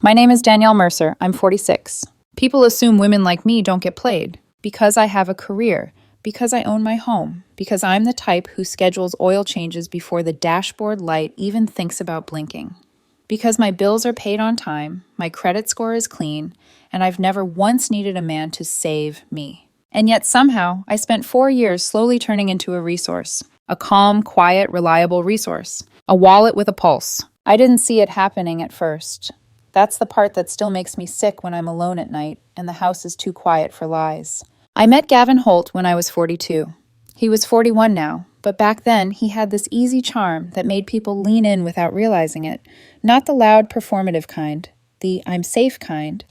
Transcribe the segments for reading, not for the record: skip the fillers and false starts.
My name is Danielle Mercer. I'm 46. People assume women like me don't get played because I have a career, because I own my home, because I'm the type who schedules oil changes before the dashboard light even thinks about blinking. Because my bills are paid on time, my credit score is clean, and I've never once needed a man to save me. And yet somehow, I spent 4 years slowly turning into a resource. A calm, quiet, reliable resource. A wallet with a pulse. I didn't see it happening at first. That's the part that still makes me sick when I'm alone at night and the house is too quiet for lies. I met Gavin Holt when I was 42. He was 41 now, but back then he had this easy charm that made people lean in without realizing it. Not the loud, performative kind, the I'm safe kind,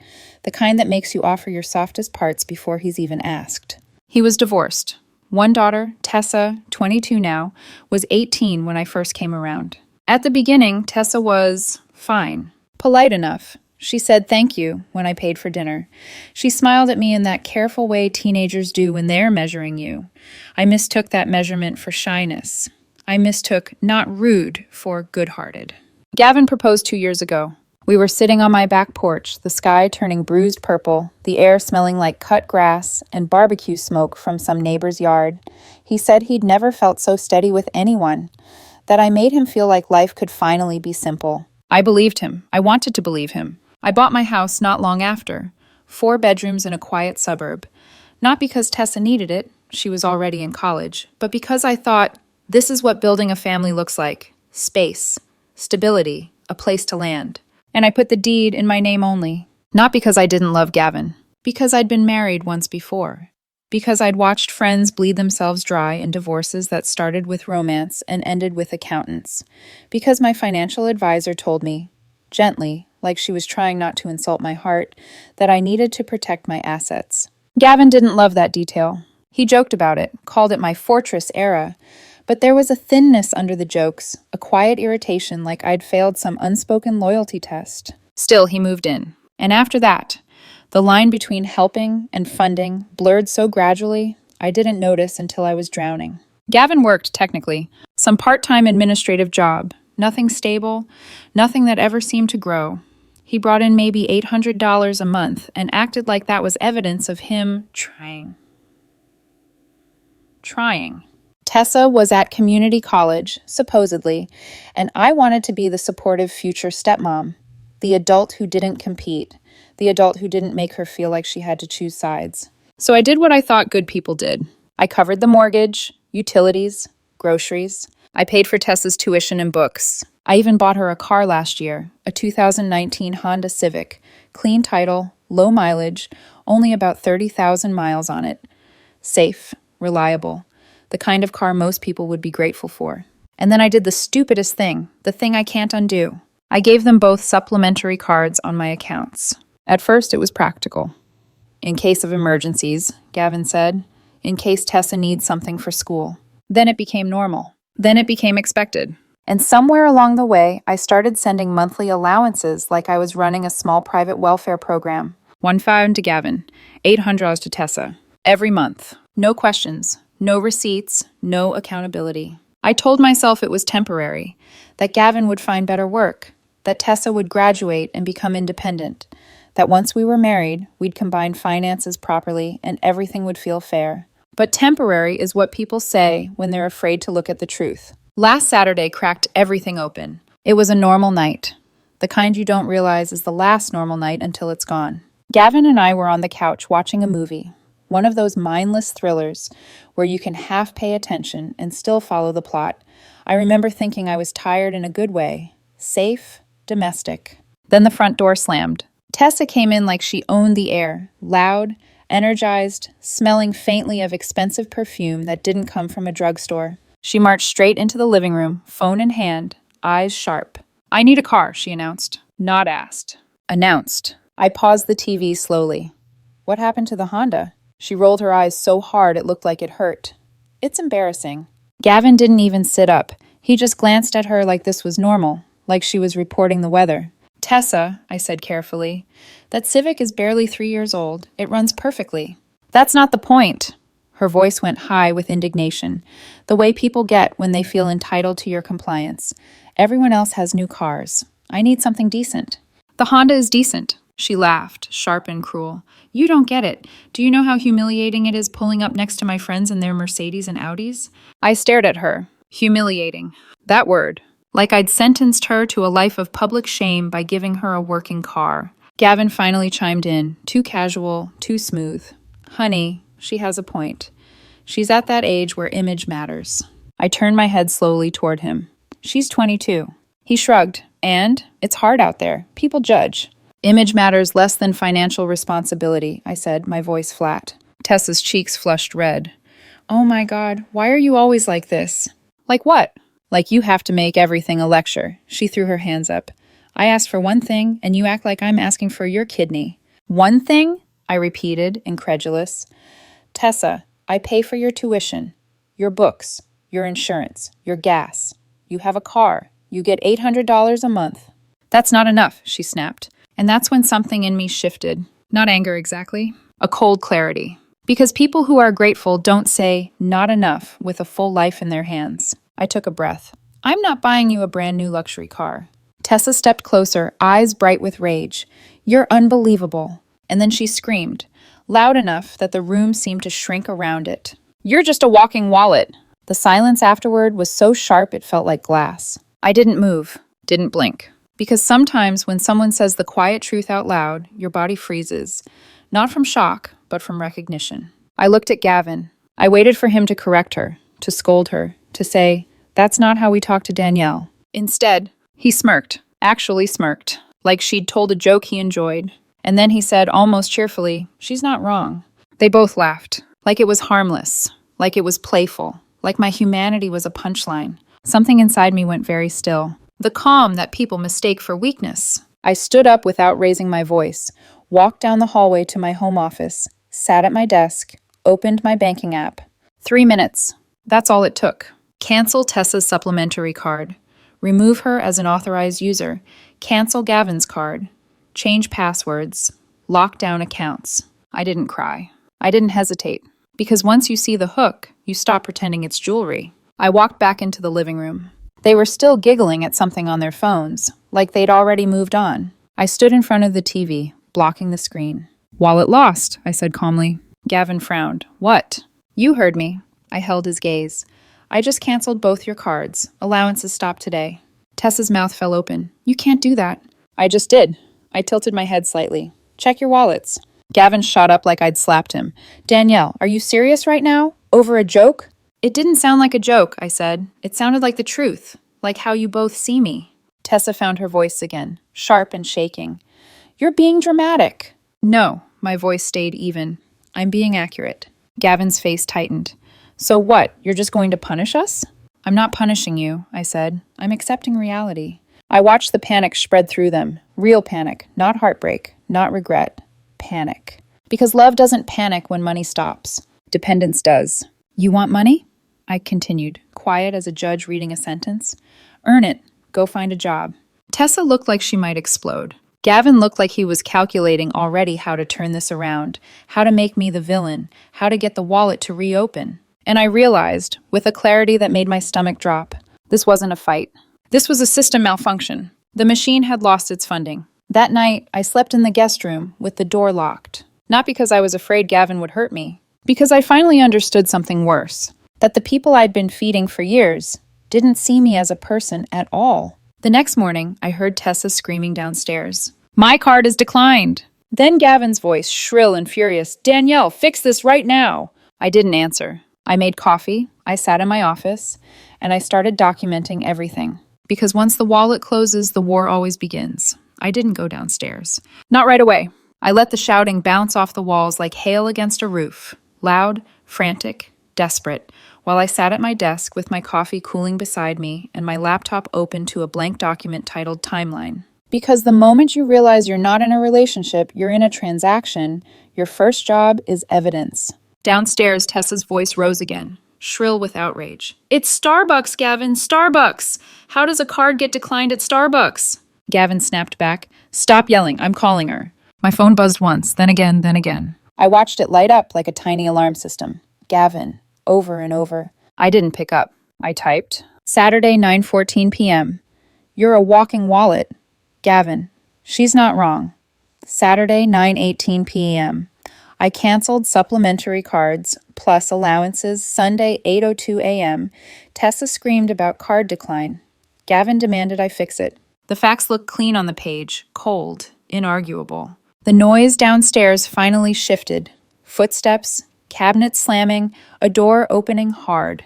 the kind that makes you offer your softest parts before he's even asked. He was divorced. One daughter, Tessa, 22 now, was 18 when I first came around. At the beginning, Tessa was fine. Polite enough. She said thank you when I paid for dinner. She smiled at me in that careful way teenagers do when they're measuring you. I mistook that measurement for shyness. I mistook not rude for good-hearted. Gavin proposed 2 years ago. We were sitting on my back porch, the sky turning bruised purple, the air smelling like cut grass and barbecue smoke from some neighbor's yard. He said he'd never felt so steady with anyone, that I made him feel like life could finally be simple. I believed him. I wanted to believe him. I bought my house not long after, 4 bedrooms in a quiet suburb. Not because Tessa needed it, she was already in college, but because I thought, this is what building a family looks like. Space, stability, a place to land. And I put the deed in my name only. Not because I didn't love Gavin, because I'd been married once before. Because I'd watched friends bleed themselves dry in divorces that started with romance and ended with accountants. Because my financial advisor told me, gently, like she was trying not to insult my heart, that I needed to protect my assets. Gavin didn't love that detail. He joked about it, called it my fortress era. But there was a thinness under the jokes, a quiet irritation like I'd failed some unspoken loyalty test. Still, he moved in. And after that, the line between helping and funding blurred so gradually, I didn't notice until I was drowning. Gavin worked, technically, some part-time administrative job, nothing stable, nothing that ever seemed to grow. He brought in maybe $800 a month and acted like that was evidence of him trying. Tessa was at community college, supposedly, and I wanted to be the supportive future stepmom, the adult who didn't compete, the adult who didn't make her feel like she had to choose sides. So I did what I thought good people did. I covered the mortgage, utilities, groceries. I paid for Tessa's tuition and books. I even bought her a car last year, a 2019 Honda Civic, clean title, low mileage, only about 30,000 miles on it. Safe, reliable. The kind of car most people would be grateful for. And then I did the stupidest thing, the thing I can't undo. I gave them both supplementary cards on my accounts. At first, it was practical. In case of emergencies, Gavin said, in case Tessa needs something for school. Then it became normal. Then it became expected. And somewhere along the way, I started sending monthly allowances like I was running a small private welfare program. $1,500 to Gavin, $800 to Tessa. Every month. No questions. No receipts, no accountability. I told myself it was temporary, that Gavin would find better work, that Tessa would graduate and become independent, that once we were married, we'd combine finances properly and everything would feel fair. But temporary is what people say when they're afraid to look at the truth. Last Saturday cracked everything open. It was a normal night, the kind you don't realize is the last normal night until it's gone. Gavin and I were on the couch watching a movie. One of those mindless thrillers where you can half pay attention and still follow the plot. I remember thinking I was tired in a good way. Safe, domestic. Then the front door slammed. Tessa came in like she owned the air, loud, energized, smelling faintly of expensive perfume that didn't come from a drugstore. She marched straight into the living room, phone in hand, eyes sharp. "I need a car," she announced. Not asked. Announced. I paused the TV slowly. "What happened to the Honda?" She rolled her eyes so hard it looked like it hurt. "It's embarrassing." Gavin didn't even sit up. He just glanced at her like this was normal, like she was reporting the weather. "Tessa," I said carefully, "that Civic is barely 3 years old. It runs perfectly." "That's not the point." Her voice went high with indignation, the way people get when they feel entitled to your compliance. "Everyone else has new cars. I need something decent." The Honda is decent. She laughed, sharp and cruel. You don't get it. Do you know how humiliating it is pulling up next to my friends in their Mercedes and Audis? I stared at her. Humiliating. That word. Like I'd sentenced her to a life of public shame by giving her a working car. Gavin finally chimed in, too casual, too smooth. Honey, she has a point. She's at that age where image matters. I turned my head slowly toward him. She's 22. He shrugged. And it's hard out there. People judge. Image matters less than financial responsibility, I said, my voice flat. Tessa's cheeks flushed red. Oh my God, why are you always like this? Like what? Like you have to make everything a lecture. She threw her hands up. I asked for one thing, and you act like I'm asking for your kidney. One thing? I repeated, incredulous. Tessa, I pay for your tuition, your books, your insurance, your gas. You have a car. You get $800 a month. That's not enough, she snapped. And that's when something in me shifted. Not anger exactly, a cold clarity. Because people who are grateful don't say, not enough, with a full life in their hands. I took a breath. I'm not buying you a brand new luxury car. Tessa stepped closer, eyes bright with rage. You're unbelievable. And then she screamed, loud enough that the room seemed to shrink around it. You're just a walking wallet. The silence afterward was so sharp it felt like glass. I didn't move, didn't blink. Because sometimes when someone says the quiet truth out loud, your body freezes. Not from shock, but from recognition. I looked at Gavin. I waited for him to correct her, to scold her, to say, that's not how we talk to Danielle. Instead, he smirked, actually smirked, like she'd told a joke he enjoyed. And then he said almost cheerfully, she's not wrong. They both laughed, like it was harmless, like it was playful, like my humanity was a punchline. Something inside me went very still. The calm that people mistake for weakness. I stood up without raising my voice, walked down the hallway to my home office, sat at my desk, opened my banking app. 3 minutes. That's all it took. Cancel Tessa's supplementary card. Remove her as an authorized user. Cancel Gavin's card. Change passwords. Lock down accounts. I didn't cry. I didn't hesitate. Because once you see the hook, you stop pretending it's jewelry. I walked back into the living room. They were still giggling at something on their phones, like they'd already moved on. I stood in front of the TV, blocking the screen. Wallet lost, I said calmly. Gavin frowned. What? You heard me. I held his gaze. I just canceled both your cards. Allowances stopped today. Tessa's mouth fell open. You can't do that. I just did. I tilted my head slightly. Check your wallets. Gavin shot up like I'd slapped him. Danielle, are you serious right now? Over a joke? It didn't sound like a joke, I said. It sounded like the truth, like how you both see me. Tessa found her voice again, sharp and shaking. You're being dramatic. No, my voice stayed even. I'm being accurate. Gavin's face tightened. So what, you're just going to punish us? I'm not punishing you, I said. I'm accepting reality. I watched the panic spread through them. Real panic, not heartbreak, not regret. Panic. Because love doesn't panic when money stops. Dependence does. You want money? I continued, quiet as a judge reading a sentence. Earn it. Go find a job. Tessa looked like she might explode. Gavin looked like he was calculating already how to turn this around, how to make me the villain, how to get the wallet to reopen. And I realized, with a clarity that made my stomach drop, this wasn't a fight. This was a system malfunction. The machine had lost its funding. That night, I slept in the guest room with the door locked. Not because I was afraid Gavin would hurt me, because I finally understood something worse. That the people I'd been feeding for years didn't see me as a person at all. The next morning, I heard Tessa screaming downstairs. My card is declined. Then Gavin's voice, shrill and furious. Danielle, fix this right now. I didn't answer. I made coffee, I sat in my office, and I started documenting everything. Because once the wallet closes, the war always begins. I didn't go downstairs. Not right away. I let the shouting bounce off the walls like hail against a roof. Loud, frantic, desperate, while I sat at my desk with my coffee cooling beside me and my laptop open to a blank document titled Timeline. Because the moment you realize you're not in a relationship, you're in a transaction, your first job is evidence. Downstairs, Tessa's voice rose again, shrill with outrage. It's Starbucks, Gavin, Starbucks! How does a card get declined at Starbucks? Gavin snapped back. Stop yelling, I'm calling her. My phone buzzed once, then again, then again. I watched it light up like a tiny alarm system. Gavin, over and over. I didn't pick up. I typed. Saturday, 9:14 p.m. You're a walking wallet. Gavin. She's not wrong. Saturday, 9:18 p.m. I canceled supplementary cards plus allowances Sunday, 8:02 a.m. Tessa screamed about card decline. Gavin demanded I fix it. The facts looked clean on the page, cold, inarguable. The noise downstairs finally shifted. Footsteps, cabinet slamming, a door opening hard.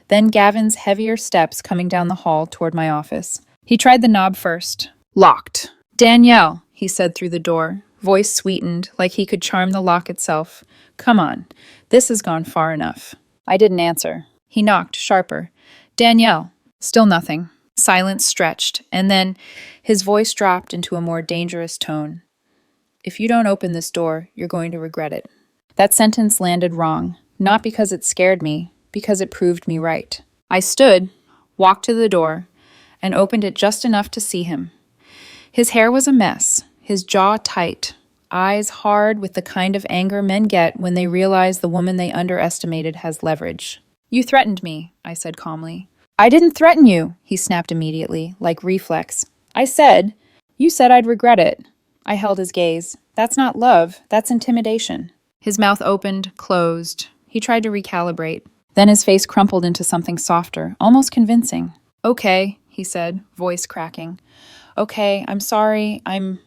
Then Gavin's heavier steps coming down the hall toward my office. He tried the knob first. Locked. Danielle, he said through the door, voice sweetened like he could charm the lock itself. Come on, this has gone far enough. I didn't answer. He knocked, sharper. Danielle. Still nothing. Silence stretched, and then his voice dropped into a more dangerous tone. If you don't open this door, you're going to regret it. That sentence landed wrong, not because it scared me, because it proved me right. I stood, walked to the door, and opened it just enough to see him. His hair was a mess, his jaw tight, eyes hard with the kind of anger men get when they realize the woman they underestimated has leverage. You threatened me, I said calmly. I didn't threaten you, he snapped immediately, like reflex. You said I'd regret it. I held his gaze. That's not love, that's intimidation. His mouth opened, closed. He tried to recalibrate. Then his face crumpled into something softer, almost convincing. Okay, he said, voice cracking. Okay, I'm sorry, I'm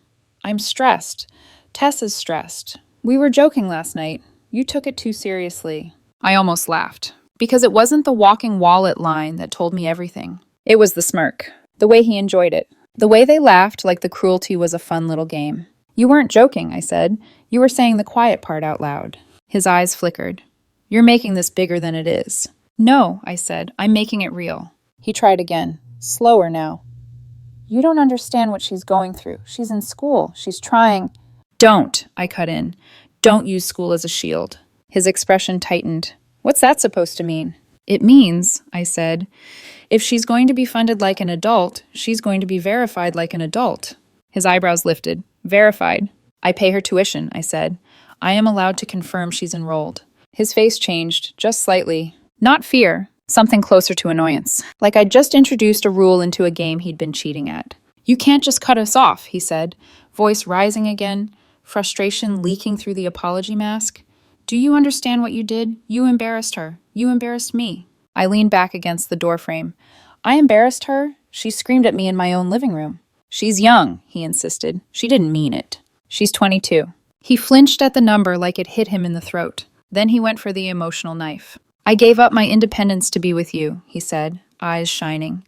stressed. Tessa's stressed. We were joking last night. You took it too seriously. I almost laughed. Because it wasn't the walking wallet line that told me everything. It was the smirk. The way he enjoyed it. The way they laughed like the cruelty was a fun little game. You weren't joking, I said. You were saying the quiet part out loud. His eyes flickered. You're making this bigger than it is. No, I said. I'm making it real. He tried again. Slower now. You don't understand what she's going through. She's in school. She's trying. Don't, I cut in. Don't use school as a shield. His expression tightened. What's that supposed to mean? It means, I said, if she's going to be funded like an adult, she's going to be verified like an adult. His eyebrows lifted. Verified. I pay her tuition, I said. I am allowed to confirm she's enrolled. His face changed, just slightly. Not fear, something closer to annoyance. Like I'd just introduced a rule into a game he'd been cheating at. You can't just cut us off, he said, voice rising again, frustration leaking through the apology mask. Do you understand what you did? You embarrassed her. You embarrassed me. I leaned back against the doorframe. I embarrassed her? She screamed at me in my own living room. She's young, he insisted. She didn't mean it. She's 22. He flinched at the number like it hit him in the throat. Then he went for the emotional knife. I gave up my independence to be with you, he said, eyes shining.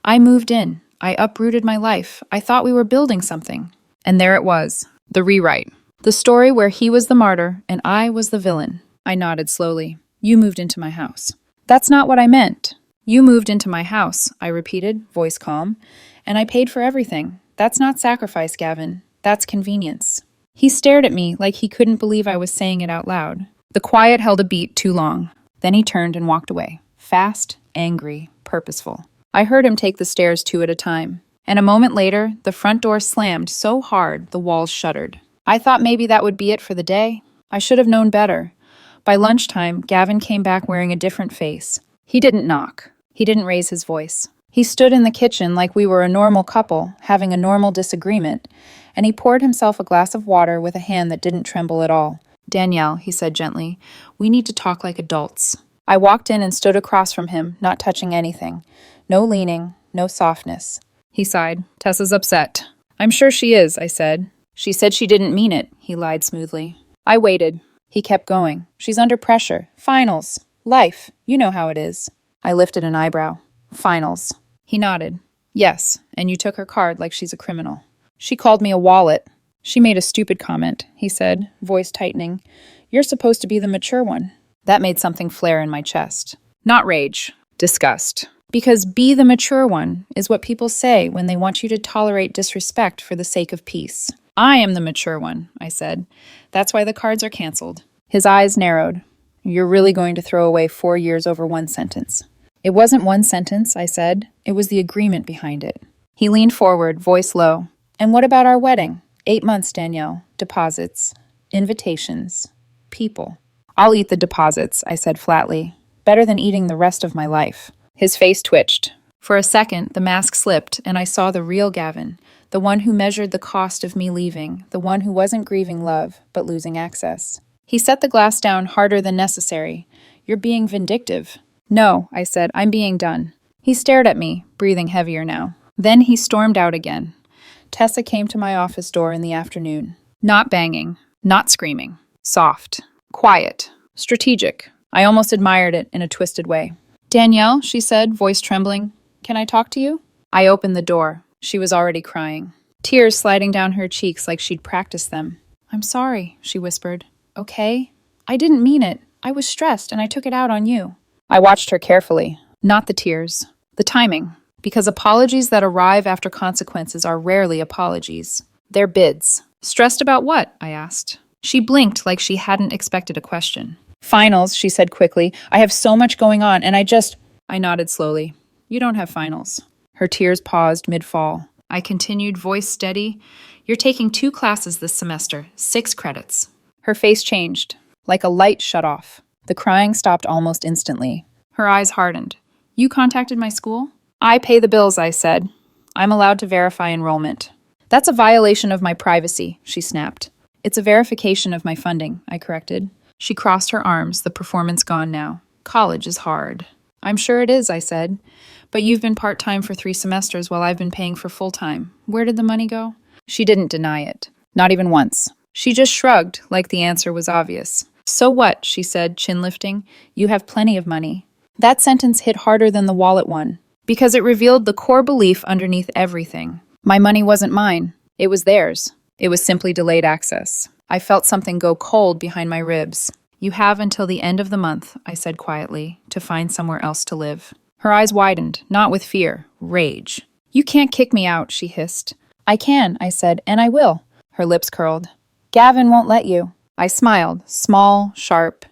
I moved in. I uprooted my life. I thought we were building something. And there it was, the rewrite. The story where he was the martyr and I was the villain. I nodded slowly. You moved into my house. That's not what I meant. You moved into my house, I repeated, voice calm. And I paid for everything. That's not sacrifice, Gavin. That's convenience. He stared at me like he couldn't believe I was saying it out loud. The quiet held a beat too long. Then he turned and walked away. Fast, angry, purposeful. I heard him take the stairs 2 at a time. And a moment later, the front door slammed so hard the walls shuddered. I thought maybe that would be it for the day. I should have known better. By lunchtime, Gavin came back wearing a different face. He didn't knock. He didn't raise his voice. He stood in the kitchen like we were a normal couple, having a normal disagreement, and he poured himself a glass of water with a hand that didn't tremble at all. Danielle, he said gently, we need to talk like adults. I walked in and stood across from him, not touching anything. No leaning, no softness. He sighed. Tessa's upset. I'm sure she is, I said. She said she didn't mean it, he lied smoothly. I waited. He kept going. She's under pressure. Finals. Life. You know how it is. I lifted an eyebrow. Finals. He nodded. Yes, and you took her card like she's a criminal. She called me a wallet. She made a stupid comment, he said, voice tightening. You're supposed to be the mature one. That made something flare in my chest. Not rage. Disgust. Because be the mature one is what people say when they want you to tolerate disrespect for the sake of peace. I am the mature one, I said. That's why the cards are canceled. His eyes narrowed. You're really going to throw away 4 years over one sentence. It wasn't one sentence, I said. It was the agreement behind it. He leaned forward, voice low. And what about our wedding? 8 months, Danielle. Deposits. Invitations. People. I'll eat the deposits, I said flatly. Better than eating the rest of my life. His face twitched. For a second, the mask slipped, and I saw the real Gavin. the one who measured the cost of me leaving, the one who wasn't grieving love, but losing access. He set the glass down harder than necessary. You're being vindictive. No, I said, I'm being done. He stared at me, breathing heavier now. Then he stormed out again. Tessa came to my office door in the afternoon. Not banging, not screaming. Soft, quiet, strategic. I almost admired it in a twisted way. Danielle, she said, voice trembling, can I talk to you? I opened the door. She was already crying, tears sliding down her cheeks like she'd practiced them. I'm sorry, she whispered. Okay? I didn't mean it. I was stressed and I took it out on you. I watched her carefully. Not the tears. The timing. Because apologies that arrive after consequences are rarely apologies. They're bids. Stressed about what? I asked. She blinked like she hadn't expected a question. Finals, she said quickly. I have so much going on and I nodded slowly. You don't have finals. Her tears paused mid-fall. I continued, voice steady. You're taking 2 classes this semester, 6 credits. Her face changed, like a light shut off. The crying stopped almost instantly. Her eyes hardened. You contacted my school? I pay the bills, I said. I'm allowed to verify enrollment. That's a violation of my privacy, she snapped. It's a verification of my funding, I corrected. She crossed her arms, the performance gone now. College is hard. I'm sure it is, I said. But you've been part-time for 3 semesters while I've been paying for full-time. Where did the money go? She didn't deny it. Not even once. She just shrugged, like the answer was obvious. So what, she said, chin lifting. You have plenty of money. That sentence hit harder than the wallet one, because it revealed the core belief underneath everything. My money wasn't mine. It was theirs. It was simply delayed access. I felt something go cold behind my ribs. You have until the end of the month, I said quietly, to find somewhere else to live. Her eyes widened, not with fear, rage. You can't kick me out, she hissed. I can, I said, and I will. Her lips curled. Gavin won't let you. I smiled, small, sharp.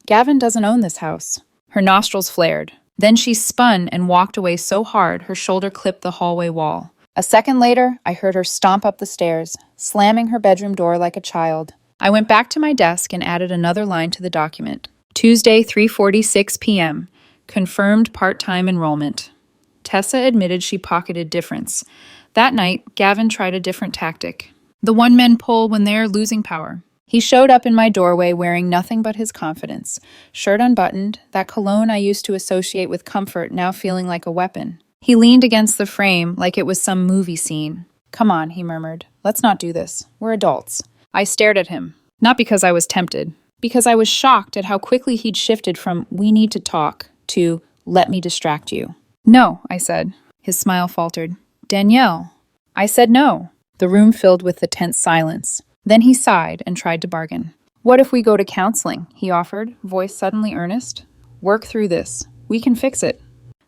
Gavin doesn't own this house. Her nostrils flared. Then she spun and walked away so hard her shoulder clipped the hallway wall. A second later, I heard her stomp up the stairs, slamming her bedroom door like a child. I went back to my desk and added another line to the document. Tuesday, 3:46 p.m. Confirmed part-time enrollment. Tessa admitted she pocketed difference. That night, Gavin tried a different tactic. The one men pull when they're losing power. He showed up in my doorway wearing nothing but his confidence. Shirt unbuttoned, that cologne I used to associate with comfort now feeling like a weapon. He leaned against the frame like it was some movie scene. Come on, he murmured. Let's not do this. We're adults. I stared at him. Not because I was tempted. Because I was shocked at how quickly he'd shifted from we need to talk to let me distract you. No, I said. His smile faltered. Danielle. I said no. The room filled with the tense silence. Then he sighed and tried to bargain. What if we go to counseling? He offered, voice suddenly earnest. Work through this. We can fix it.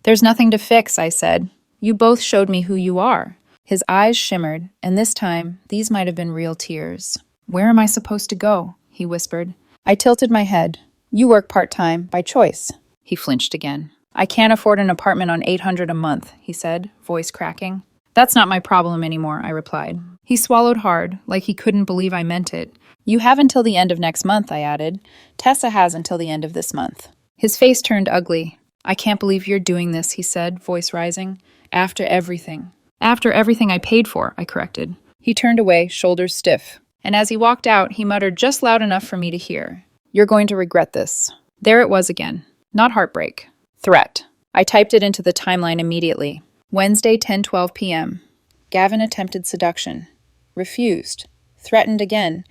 There's nothing to fix, I said. You both showed me who you are. His eyes shimmered, and this time, these might have been real tears. Where am I supposed to go? He whispered. I tilted my head. You work part-time, by choice. He flinched again. I can't afford an apartment on $800 a month, he said, voice cracking. That's not my problem anymore, I replied. He swallowed hard, like he couldn't believe I meant it. You have until the end of next month, I added. Tessa has until the end of this month. His face turned ugly. I can't believe you're doing this, he said, voice rising. After everything. After everything I paid for, I corrected. He turned away, shoulders stiff. And as he walked out, he muttered just loud enough for me to hear. You're going to regret this. There it was again. Not heartbreak. Threat. I typed it into the timeline immediately. Wednesday, 10:12 p.m. Gavin attempted seduction. Refused. Threatened again.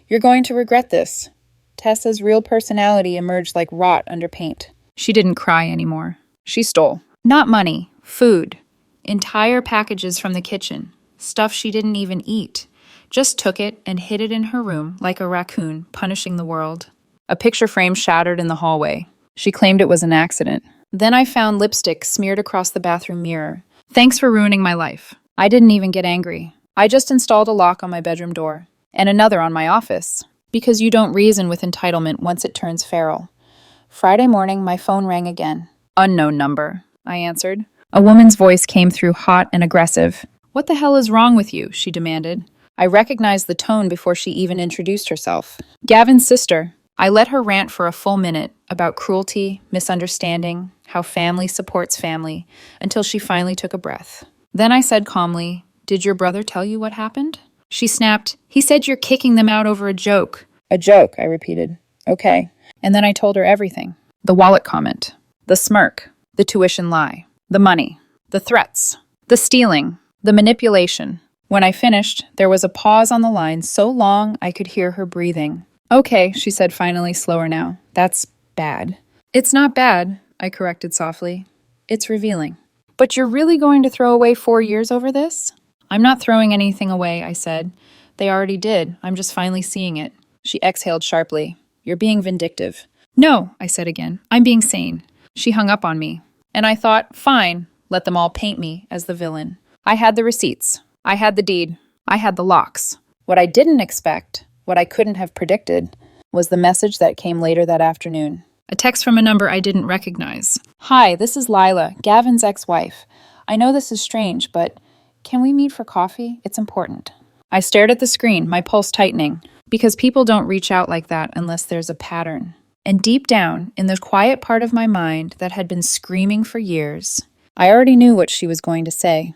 You're going to regret this. Tessa's real personality emerged like rot under paint. She didn't cry anymore. She stole. Not money. Food. Entire packages from the kitchen. Stuff she didn't even eat. Just took it and hid it in her room like a raccoon punishing the world. A picture frame shattered in the hallway. She claimed it was an accident. Then I found lipstick smeared across the bathroom mirror. Thanks for ruining my life. I didn't even get angry. I just installed a lock on my bedroom door. And another on my office. Because you don't reason with entitlement once it turns feral. Friday morning, my phone rang again. Unknown number, I answered. A woman's voice came through hot and aggressive. What the hell is wrong with you? She demanded. I recognized the tone before she even introduced herself. Gavin's sister. I let her rant for a full minute about cruelty, misunderstanding, how family supports family, until she finally took a breath. Then I said calmly, Did your brother tell you what happened? She snapped, He said you're kicking them out over a joke. A joke, I repeated. Okay. And then I told her everything. The wallet comment, the smirk, the tuition lie, the money, the threats, the stealing, the manipulation. When I finished, there was a pause on the line so long I could hear her breathing. Okay, she said finally, slower now. That's bad. It's not bad, I corrected softly. It's revealing. But you're really going to throw away 4 years over this? I'm not throwing anything away, I said. They already did. I'm just finally seeing it. She exhaled sharply. You're being vindictive. No, I said again. I'm being sane. She hung up on me. And I thought, fine, let them all paint me as the villain. I had the receipts. I had the deed. I had the locks. What I didn't expect, what I couldn't have predicted, was the message that came later that afternoon. A text from a number I didn't recognize. Hi, this is Lila, Gavin's ex-wife. I know this is strange, but can we meet for coffee? It's important. I stared at the screen, my pulse tightening, because people don't reach out like that unless there's a pattern. And deep down, in the quiet part of my mind that had been screaming for years, I already knew what she was going to say.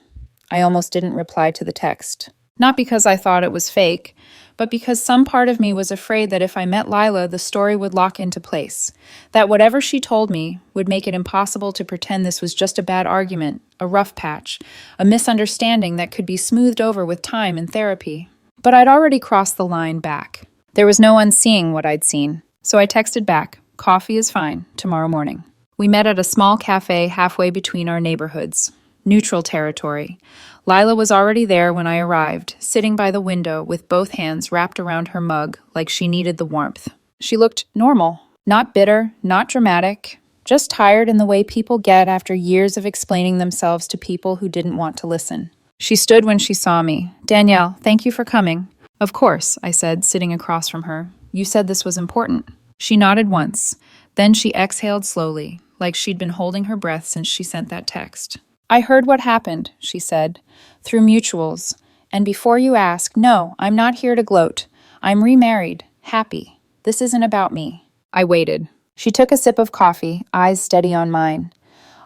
I almost didn't reply to the text. Not because I thought it was fake, but because some part of me was afraid that if I met Lila, the story would lock into place. That whatever she told me would make it impossible to pretend this was just a bad argument, a rough patch, a misunderstanding that could be smoothed over with time and therapy. But I'd already crossed the line back. There was no unseeing what I'd seen. So I texted back, coffee is fine, tomorrow morning. We met at a small cafe halfway between our neighborhoods. Neutral territory. Lila was already there when I arrived, sitting by the window with both hands wrapped around her mug like she needed the warmth. She looked normal, not bitter, not dramatic, just tired in the way people get after years of explaining themselves to people who didn't want to listen. She stood when she saw me. Danielle, thank you for coming. Of course, I said, sitting across from her. You said this was important. She nodded once. Then she exhaled slowly, like she'd been holding her breath since she sent that text. I heard what happened, she said, through mutuals. And before you ask, no, I'm not here to gloat. I'm remarried, happy. This isn't about me. I waited. She took a sip of coffee, eyes steady on mine.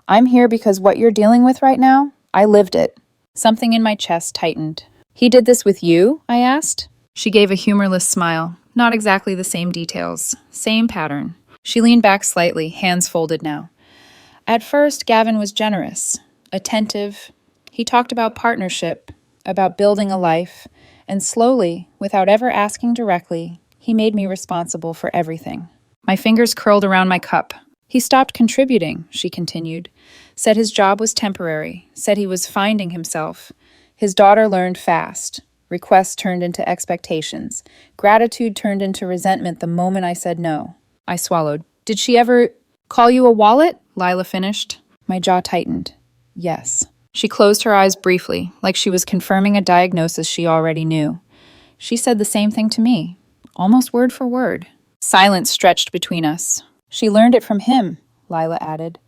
I'm here because what you're dealing with right now, I lived it. Something in my chest tightened. He did this with you? I asked. She gave a humorless smile. Not exactly the same details. Same pattern. She leaned back slightly, hands folded now. At first, Gavin was generous. Attentive. He talked about partnership, about building a life, and slowly, without ever asking directly, he made me responsible for everything. My fingers curled around my cup. He stopped contributing, she continued, said his job was temporary, said he was finding himself. His daughter learned fast. Requests turned into expectations. Gratitude turned into resentment the moment I said no. I swallowed. Did she ever call you a wallet? Lila finished. My jaw tightened. Yes. She closed her eyes briefly, like she was confirming a diagnosis she already knew. She said the same thing to me, almost word for word. Silence stretched between us. She learned it from him, Lila added.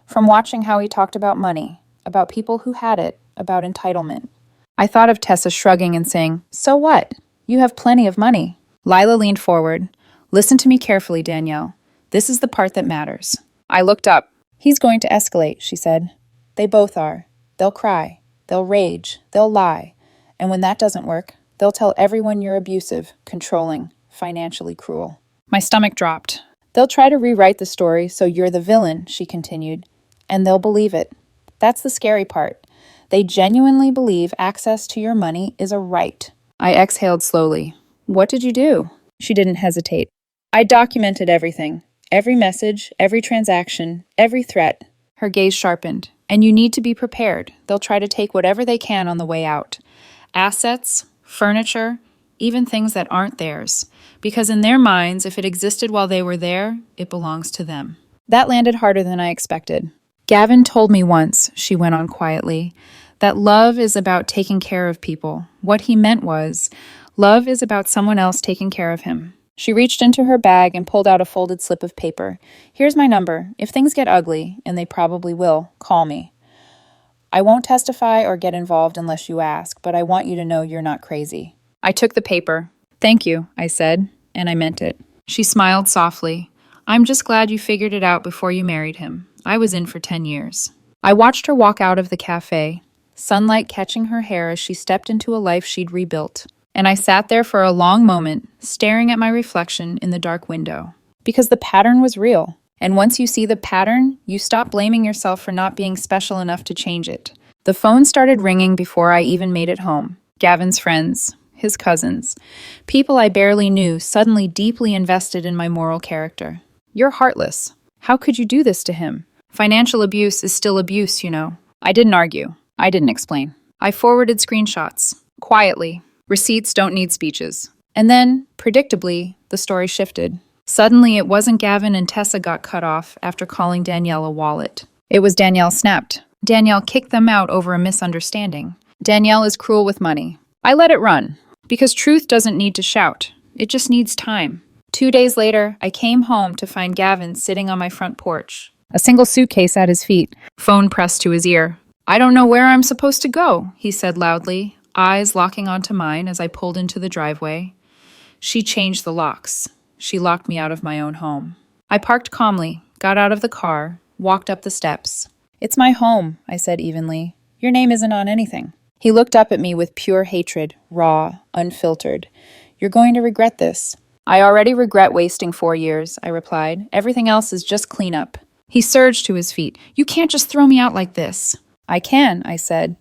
From watching how he talked about money, about people who had it, about entitlement. I thought of Tessa shrugging and saying, so what? You have plenty of money. Lila leaned forward. Listen to me carefully, Danielle. This is the part that matters. I looked up. He's going to escalate, she said. They both are. They'll cry. They'll rage. They'll lie. And when that doesn't work, they'll tell everyone you're abusive, controlling, financially cruel. My stomach dropped. They'll try to rewrite the story so you're the villain, she continued. And they'll believe it. That's the scary part. They genuinely believe access to your money is a right. I exhaled slowly. What did you do? She didn't hesitate. I documented everything. Every message, every transaction, every threat. Her gaze sharpened. And you need to be prepared. They'll try to take whatever they can on the way out. Assets, furniture, even things that aren't theirs. Because in their minds, if it existed while they were there, it belongs to them. That landed harder than I expected. Gavin told me once, she went on quietly, that love is about taking care of people. What he meant was, love is about someone else taking care of him. She reached into her bag and pulled out a folded slip of paper. Here's my number. If things get ugly, and they probably will, call me. I won't testify or get involved unless you ask, but I want you to know you're not crazy. I took the paper. Thank you, I said, and I meant it. She smiled softly. I'm just glad you figured it out before you married him. I was in for 10 years. I watched her walk out of the cafe. sunlight catching her hair as she stepped into a life she'd rebuilt. And I sat there for a long moment, staring at my reflection in the dark window. Because the pattern was real. And once you see the pattern, you stop blaming yourself for not being special enough to change it. The phone started ringing before I even made it home. Gavin's friends, his cousins, people I barely knew, suddenly deeply invested in my moral character. You're heartless. How could you do this to him? Financial abuse is still abuse, you know. I didn't argue. I didn't explain. I forwarded screenshots. Quietly. Receipts don't need speeches. And then, predictably, the story shifted. Suddenly, it wasn't Gavin and Tessa got cut off after calling Danielle a wallet. It was Danielle snapped. Danielle kicked them out over a misunderstanding. Danielle is cruel with money. I let it run. Because truth doesn't need to shout. It just needs time. 2 days later, I came home to find Gavin sitting on my front porch. A single suitcase at his feet. Phone pressed to his ear. I don't know where I'm supposed to go, he said loudly, eyes locking onto mine as I pulled into the driveway. She changed the locks. She locked me out of my own home. I parked calmly, got out of the car, walked up the steps. It's my home, I said evenly. Your name isn't on anything. He looked up at me with pure hatred, raw, unfiltered. You're going to regret this. I already regret wasting 4 years, I replied. Everything else is just cleanup. He surged to his feet. You can't just throw me out like this. I can, I said.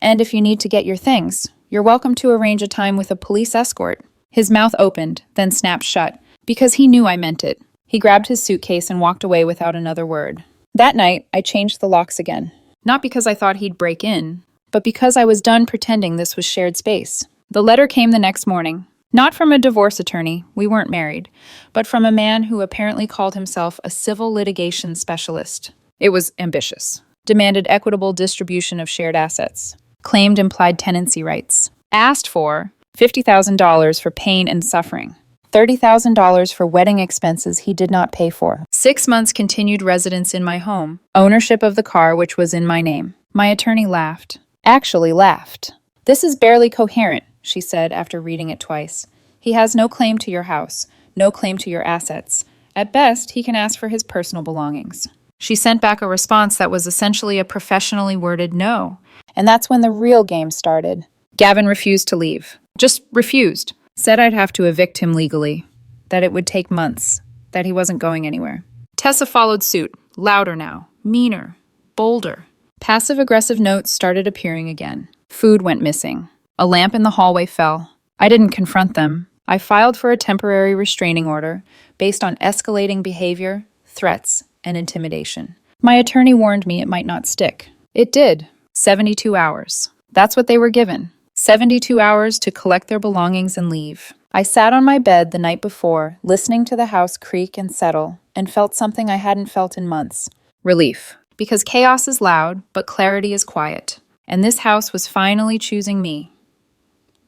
And if you need to get your things, you're welcome to arrange a time with a police escort. His mouth opened, then snapped shut. Because he knew I meant it. He grabbed his suitcase and walked away without another word. That night, I changed the locks again. Not because I thought he'd break in, but because I was done pretending this was shared space. The letter came the next morning. Not from a divorce attorney, we weren't married, but from a man who apparently called himself a civil litigation specialist. It was ambitious. Demanded equitable distribution of shared assets. Claimed implied tenancy rights. Asked for $50,000 for pain and suffering. $30,000 for wedding expenses he did not pay for. 6 months continued residence in my home. Ownership of the car, which was in my name. My attorney laughed. Actually laughed. This is barely coherent, she said after reading it twice. He has no claim to your house, no claim to your assets. At best, he can ask for his personal belongings. She sent back a response that was essentially a professionally worded no. And that's when the real game started. Gavin refused to leave. Just refused. Said I'd have to evict him legally. That it would take months. That he wasn't going anywhere. Tessa followed suit. Louder now. Meaner. Bolder. Passive-aggressive notes started appearing again. Food went missing. A lamp in the hallway fell. I didn't confront them. I filed for a temporary restraining order based on escalating behavior, threats, and intimidation. My attorney warned me it might not stick. It did. 72 hours. That's what they were given. 72 hours to collect their belongings and leave. I sat on my bed the night before, listening to the house creak and settle, and felt something I hadn't felt in months. Relief. Because chaos is loud, but clarity is quiet. And this house was finally choosing me.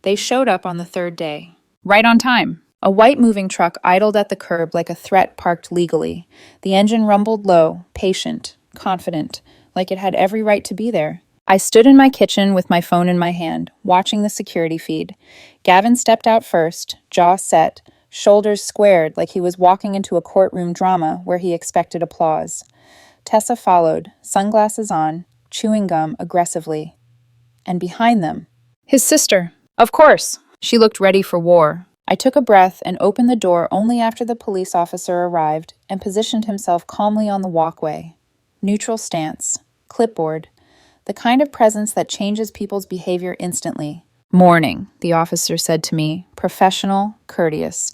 They showed up on the third day. Right on time. A white moving truck idled at the curb like a threat parked legally. The engine rumbled low, patient, confident, like it had every right to be there. I stood in my kitchen with my phone in my hand, watching the security feed. Gavin stepped out first, jaw set, shoulders squared like he was walking into a courtroom drama where he expected applause. Tessa followed, sunglasses on, chewing gum aggressively. And behind them, his sister. Of course. She looked ready for war. I took a breath and opened the door only after the police officer arrived and positioned himself calmly on the walkway. Neutral stance. Clipboard. The kind of presence that changes people's behavior instantly. Morning, the officer said to me, professional, courteous.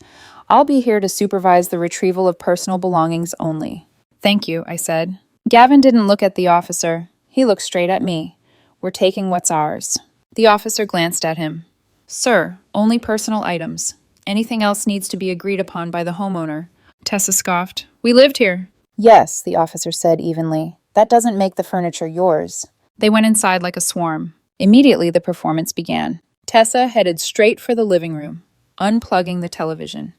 I'll be here to supervise the retrieval of personal belongings only. Thank you, I said. Gavin didn't look at the officer. He looked straight at me. We're taking what's ours. The officer glanced at him. Sir, only personal items. Anything else needs to be agreed upon by the homeowner. Tessa scoffed. We lived here. Yes, the officer said evenly. That doesn't make the furniture yours. They went inside like a swarm. Immediately, the performance began. Tessa headed straight for the living room, unplugging the television.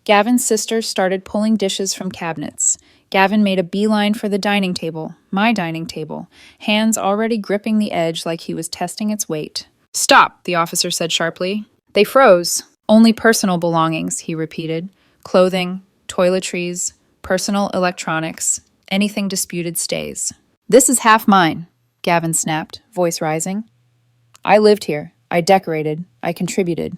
Gavin's sister started pulling dishes from cabinets. Gavin made a beeline for the dining table, my dining table, hands already gripping the edge like he was testing its weight. Stop, the officer said sharply. They froze. Only personal belongings, he repeated. Clothing, toiletries, personal electronics, anything disputed stays. This is half mine. Gavin snapped, voice rising. I lived here. I decorated. I contributed.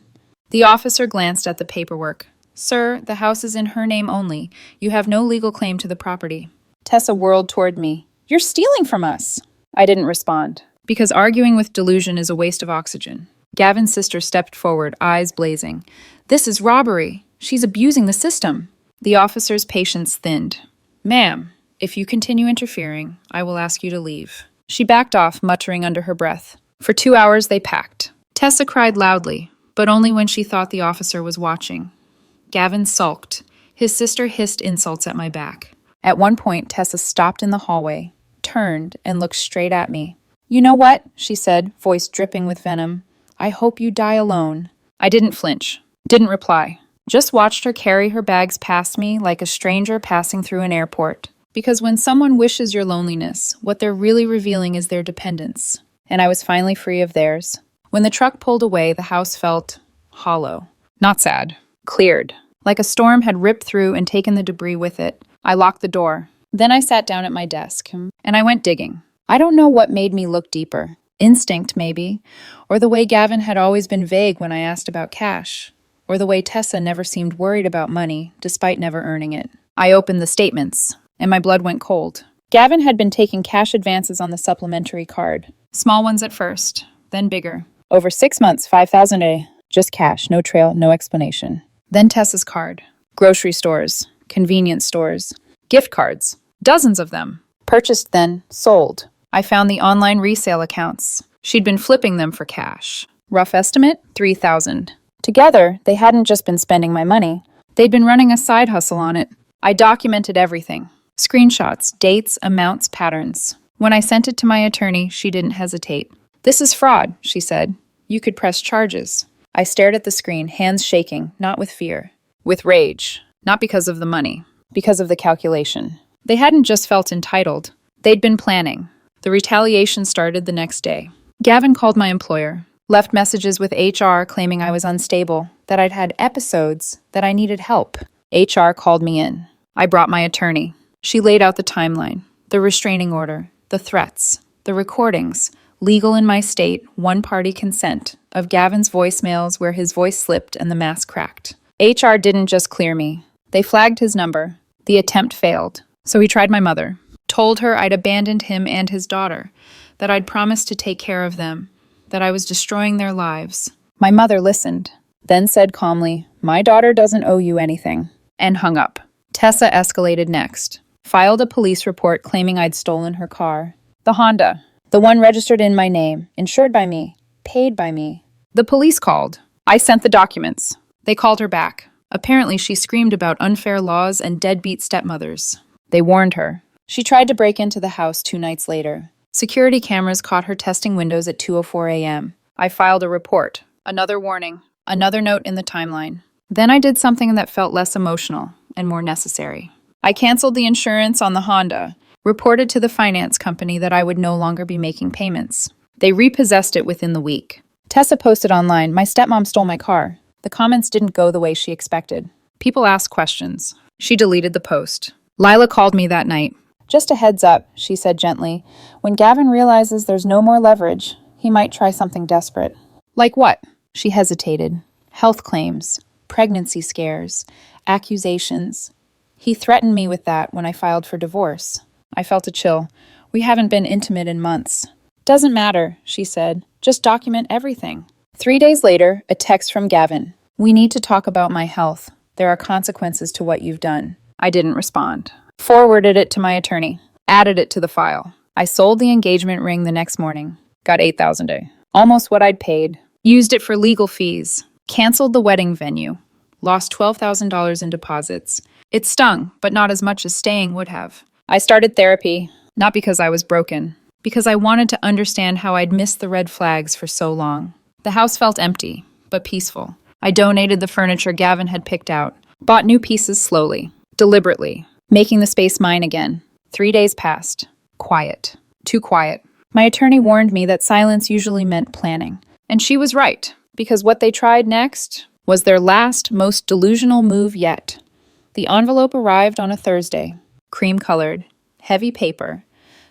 The officer glanced at the paperwork. Sir, the house is in her name only. You have no legal claim to the property. Tessa whirled toward me. You're stealing from us. I didn't respond, because arguing with delusion is a waste of oxygen. Gavin's sister stepped forward, eyes blazing. This is robbery. She's abusing the system. The officer's patience thinned. Ma'am, if you continue interfering, I will ask you to leave. She backed off, muttering under her breath. For 2 hours they packed. Tessa cried loudly, but only when she thought the officer was watching. Gavin sulked. His sister hissed insults at my back. At one point, Tessa stopped in the hallway, turned, and looked straight at me. You know what? She said, voice dripping with venom. I hope you die alone. I didn't flinch. Didn't reply. Just watched her carry her bags past me like a stranger passing through an airport. Because when someone wishes your loneliness, what they're really revealing is their dependence. And I was finally free of theirs. When the truck pulled away, the house felt hollow. Not sad. Cleared. Like a storm had ripped through and taken the debris with it. I locked the door. Then I sat down at my desk, and I went digging. I don't know what made me look deeper. Instinct, maybe. Or the way Gavin had always been vague when I asked about cash. Or the way Tessa never seemed worried about money, despite never earning it. I opened the statements, and my blood went cold. Gavin had been taking cash advances on the supplementary card. Small ones at first, then bigger. Over 6 months, $5,000 a day. Just cash, no trail, no explanation. Then Tessa's card. Grocery stores, convenience stores, gift cards. Dozens of them. Purchased then, sold. I found the online resale accounts. She'd been flipping them for cash. Rough estimate, $3,000. Together, they hadn't just been spending my money. They'd been running a side hustle on it. I documented everything. Screenshots, dates, amounts, patterns. When I sent it to my attorney, she didn't hesitate. This is fraud, she said. You could press charges. I stared at the screen, hands shaking, not with fear. With rage. Not because of the money. Because of the calculation. They hadn't just felt entitled. They'd been planning. The retaliation started the next day. Gavin called my employer. Left messages with HR claiming I was unstable, that I'd had episodes, that I needed help. HR called me in. I brought my attorney. She laid out the timeline, the restraining order, the threats, the recordings, legal in my state, one-party consent, of Gavin's voicemails where his voice slipped and the mask cracked. HR didn't just clear me. They flagged his number. The attempt failed. So he tried my mother. Told her I'd abandoned him and his daughter, that I'd promised to take care of them, that I was destroying their lives. My mother listened, then said calmly, my daughter doesn't owe you anything, and hung up. Tessa escalated next. Filed a police report claiming I'd stolen her car. The Honda. The one registered in my name, insured by me, paid by me. The police called. I sent the documents. They called her back. Apparently she screamed about unfair laws and deadbeat stepmothers. They warned her. She tried to break into the house 2 nights later. Security cameras caught her testing windows at 2:04 a.m. I filed a report. Another warning. Another note in the timeline. Then I did something that felt less emotional and more necessary. I canceled the insurance on the Honda, reported to the finance company that I would no longer be making payments. They repossessed it within the week. Tessa posted online, my stepmom stole my car. The comments didn't go the way she expected. People asked questions. She deleted the post. Lila called me that night. Just a heads up, she said gently. When Gavin realizes there's no more leverage, he might try something desperate. Like what? She hesitated. Health claims, pregnancy scares, accusations. He threatened me with that when I filed for divorce. I felt a chill. We haven't been intimate in months. Doesn't matter, she said. Just document everything. 3 days later, a text from Gavin. We need to talk about my health. There are consequences to what you've done. I didn't respond. Forwarded it to my attorney. Added it to the file. I sold the engagement ring the next morning. Got $8,000 a day. Almost what I'd paid. Used it for legal fees. Canceled the wedding venue. Lost $12,000 in deposits. It stung, but not as much as staying would have. I started therapy, not because I was broken, because I wanted to understand how I'd missed the red flags for so long. The house felt empty, but peaceful. I donated the furniture Gavin had picked out. Bought new pieces slowly, deliberately, making the space mine again. 3 days passed. Quiet. Too quiet. My attorney warned me that silence usually meant planning. And she was right, because what they tried next was their last, most delusional move yet. The envelope arrived on a Thursday. Cream-colored. Heavy paper.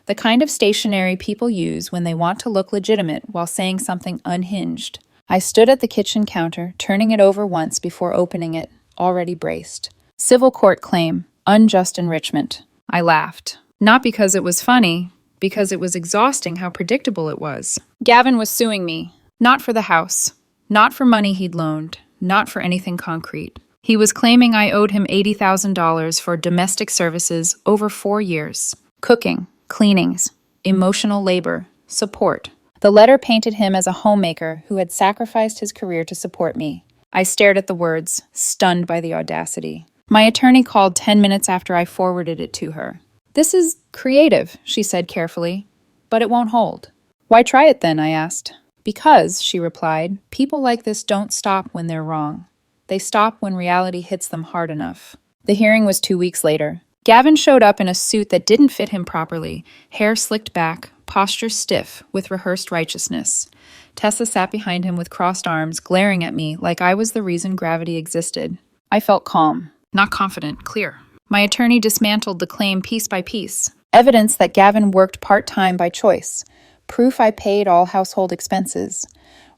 The kind of stationery people use when they want to look legitimate while saying something unhinged. I stood at the kitchen counter, turning it over once before opening it, already braced. Civil court claim, unjust enrichment. I laughed. Not because it was funny, because it was exhausting how predictable it was. Gavin was suing me. Not for the house. Not for money he'd loaned. Not for anything concrete. He was claiming I owed him $80,000 for domestic services over 4 years. Cooking, cleanings, emotional labor, support. The letter painted him as a homemaker who had sacrificed his career to support me. I stared at the words, stunned by the audacity. My attorney called 10 minutes after I forwarded it to her. "This is creative," she said carefully, "but it won't hold." "Why try it then?" I asked. "Because," she replied, "people like this don't stop when they're wrong. They stop when reality hits them hard enough." The hearing was 2 weeks later. Gavin showed up in a suit that didn't fit him properly, hair slicked back, posture stiff with rehearsed righteousness. Tessa sat behind him with crossed arms, glaring at me like I was the reason gravity existed. I felt calm, not confident, clear. My attorney dismantled the claim piece by piece. Evidence that Gavin worked part-time by choice. Proof I paid all household expenses.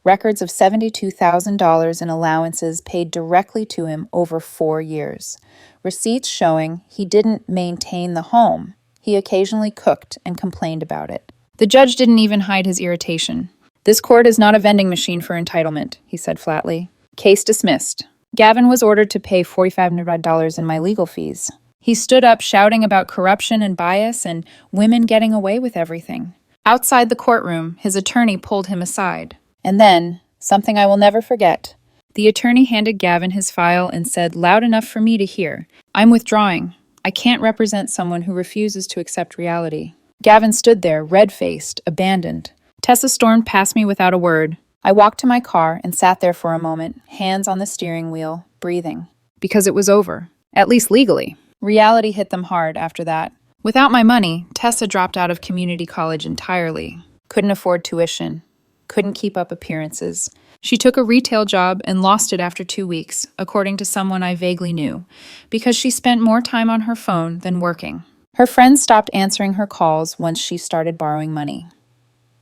Records of $72,000 in allowances paid directly to him over 4 years. Receipts showing he didn't maintain the home. He occasionally cooked and complained about it. The judge didn't even hide his irritation. "This court is not a vending machine for entitlement," he said flatly. Case dismissed. Gavin was ordered to pay $4,500 in my legal fees. He stood up shouting about corruption and bias and women getting away with everything. Outside the courtroom, his attorney pulled him aside. And then, something I will never forget. The attorney handed Gavin his file and said, loud enough for me to hear, "I'm withdrawing. I can't represent someone who refuses to accept reality." Gavin stood there, red-faced, abandoned. Tessa stormed past me without a word. I walked to my car and sat there for a moment, hands on the steering wheel, breathing. Because it was over. At least legally. Reality hit them hard after that. Without my money, Tessa dropped out of community college entirely. Couldn't afford tuition. Couldn't keep up appearances. She took a retail job and lost it after 2 weeks, according to someone I vaguely knew, because she spent more time on her phone than working. Her friends stopped answering her calls once she started borrowing money.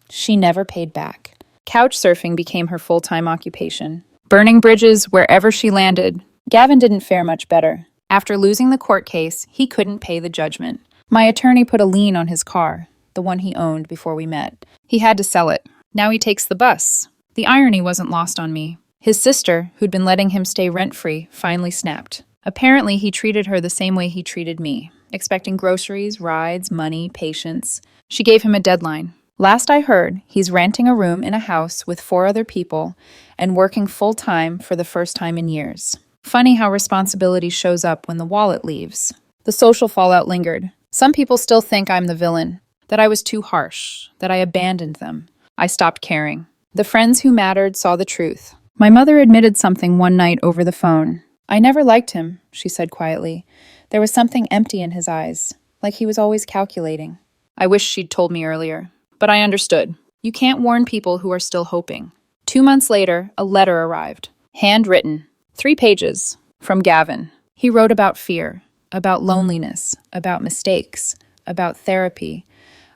She never paid back. Couch surfing became her full-time occupation. Burning bridges wherever she landed. Gavin didn't fare much better. After losing the court case, he couldn't pay the judgment. My attorney put a lien on his car, the one he owned before we met. He had to sell it. Now he takes the bus. The irony wasn't lost on me. His sister, who'd been letting him stay rent-free, finally snapped. Apparently, he treated her the same way he treated me, expecting groceries, rides, money, patience. She gave him a deadline. Last I heard, he's renting a room in a house with 4 other people and working full-time for the first time in years. Funny how responsibility shows up when the wallet leaves. The social fallout lingered. Some people still think I'm the villain, that I was too harsh, that I abandoned them. I stopped caring. The friends who mattered saw the truth. My mother admitted something one night over the phone. "I never liked him," she said quietly. There was something empty in his eyes, like he was always calculating. I wish she'd told me earlier, but I understood. You can't warn people who are still hoping. 2 months later, a letter arrived. Handwritten. 3 pages. From Gavin. He wrote about fear, about loneliness, about mistakes, about therapy,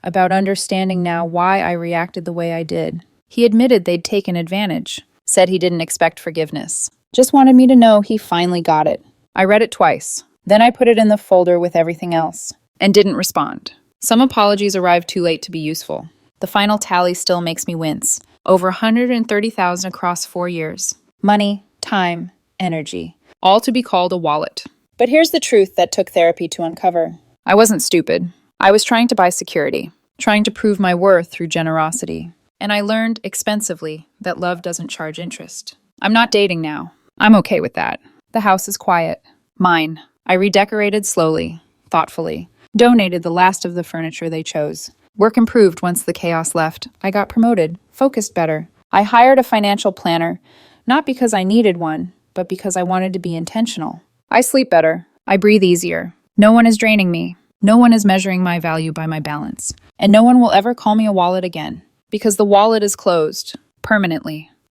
about understanding now why I reacted the way I did. He admitted they'd taken advantage, said he didn't expect forgiveness. Just wanted me to know he finally got it. I read it twice. Then I put it in the folder with everything else, and didn't respond. Some apologies arrived too late to be useful. The final tally still makes me wince. Over $130,000 across 4 years. Money, time, energy. All to be called a wallet. But here's the truth that took therapy to uncover. I wasn't stupid. I was trying to buy security, trying to prove my worth through generosity. And I learned expensively that love doesn't charge interest. I'm not dating now. I'm okay with that. The house is quiet. Mine. I redecorated slowly, thoughtfully. Donated the last of the furniture they chose. Work improved once the chaos left. I got promoted, focused better. I hired a financial planner, not because I needed one, but because I wanted to be intentional. I sleep better. I breathe easier. No one is draining me. No one is measuring my value by my balance. And no one will ever call me a wallet again, because the wallet is closed, permanently.